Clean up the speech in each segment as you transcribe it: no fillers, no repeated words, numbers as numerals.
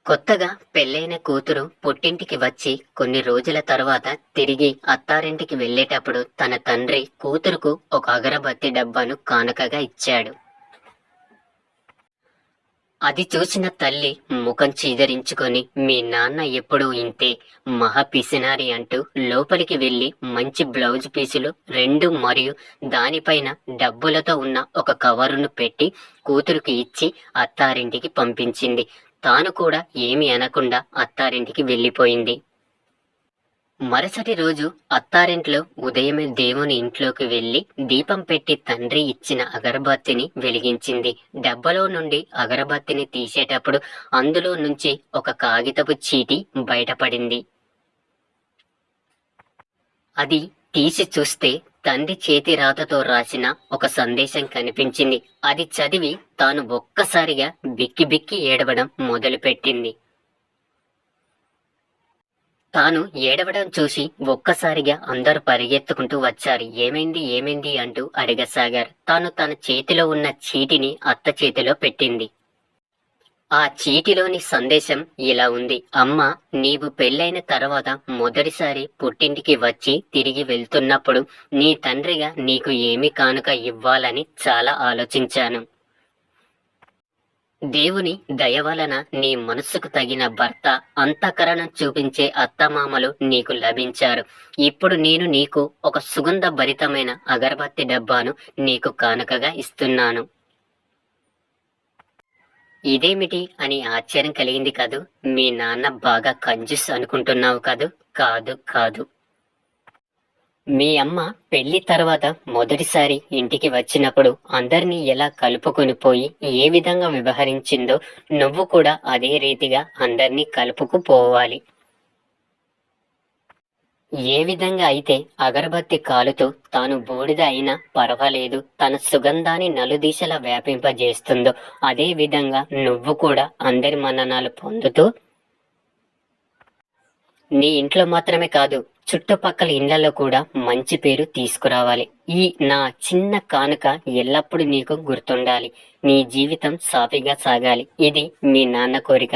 కొత్తగా పెళ్ళైన కూతురు పుట్టింటికి వచ్చి కొన్ని రోజుల తర్వాత తిరిగి అత్తారింటికి వెళ్ళేటప్పుడు తన తండ్రి కూతురుకు ఒక అగరబత్తి డబ్బాను కానుకగా ఇచ్చాడు. అది చూసిన తల్లి ముఖం చీదరించుకొని, మీ నాన్న ఎప్పుడూ ఇంతే, మహా పిసినారి అంటూ లోపలికి వెళ్లి మంచి బ్లౌజ్ పీసులు 2 మరియు దానిపైన డబ్బులతో ఉన్న ఒక కవరును పెట్టి కూతురుకి ఇచ్చి అత్తారింటికి పంపించింది. తాను కూడా ఏమీ అనకుండా అత్తారింటికి వెళ్ళిపోయింది. మరుసటి రోజు అత్తారింట్లో ఉదయమే దేవుని ఇంట్లోకి వెళ్లి దీపం పెట్టి తండ్రి ఇచ్చిన అగరబత్తిని వెలిగించింది. డబ్బలో నుండి అగరబత్తిని తీసేటప్పుడు అందులో నుంచి ఒక కాగితపు చీటి బయటపడింది. అది తీసి చూస్తే తండ్రి చేతి రాతతో రాసిన ఒక సందేశం కనిపించింది. అది చదివి తాను ఒక్కసారిగా బిక్కి బిక్కి ఏడవడం మొదలుపెట్టింది. తాను ఏడవడం చూసి ఒక్కసారిగా అందరూ పరిగెత్తుకుంటూ వచ్చారు. ఏమైంది ఏమైంది అంటూ అడగసాగారు. తాను తన చేతిలో ఉన్న చీటిని అత్త చేతిలో పెట్టింది. ఆ చీటిలోని సందేశం ఇలా ఉంది: అమ్మ, నీవు పెళ్ళైన తర్వాత మొదటిసారి పుట్టింటికి వచ్చి తిరిగి వెళ్తున్నప్పుడు నీ తండ్రిగా నీకు ఏమి కానుక ఇవ్వాలని చాలా ఆలోచించాను. దేవుని దయ వలన నీ మనస్సుకు తగిన భర్త, అంతఃకరణం చూపించే అత్తమామలు నీకు లభించారు. ఇప్పుడు నేను నీకు ఒక సుగంధ భరితమైన అగరబత్తి డబ్బాను నీకు కానుకగా ఇస్తున్నాను. ఇదేమిటి అని ఆశ్చర్యం కలిగింది కదూ. మీ నాన్న బాగా కంజూస్ అనుకుంటున్నావు కదూ. కాదు కాదు, మీ అమ్మ పెళ్లి తర్వాత మొదటిసారి ఇంటికి వచ్చినప్పుడు అందరినీ ఎలా కలుపుకొని పోయి ఏ విధంగా వ్యవహరించిందో నువ్వు కూడా అదే రీతిగా అందరినీ కలుపుకుపోవాలి. ఏ విధంగా అయితే అగరబత్తి కాలుతో తాను బూడిద అయినా పర్వాలేదు తన సుగంధాన్ని నలుదిశలా వ్యాపింపజేస్తుందో అదే విధంగా నువ్వు కూడా అందరి మన్ననలు పొందుతూ నీ ఇంట్లో మాత్రమే కాదు, చుట్టుపక్కల ఇళ్లలో కూడా మంచి పేరు తీసుకురావాలి. ఈ నా చిన్న కానుక ఎల్లప్పుడూ నీకు గుర్తుండాలి. నీ జీవితం సాఫీగా సాగాలి. ఇది మీ నాన్న కోరిక.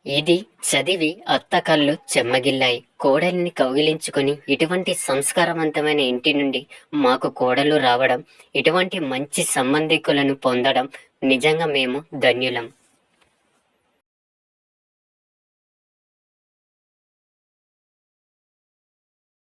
ఇది చదివి అత్త కళ్ళు చెమ్మగిల్లాయి. కోడలిని కౌగిలించుకొని, ఇటువంటి సంస్కారవంతమైన ఇంటి నుండి మాకు కోడలు రావడం, ఇటువంటి మంచి సంబంధికులను పొందడం నిజంగా మేము ధన్యులం.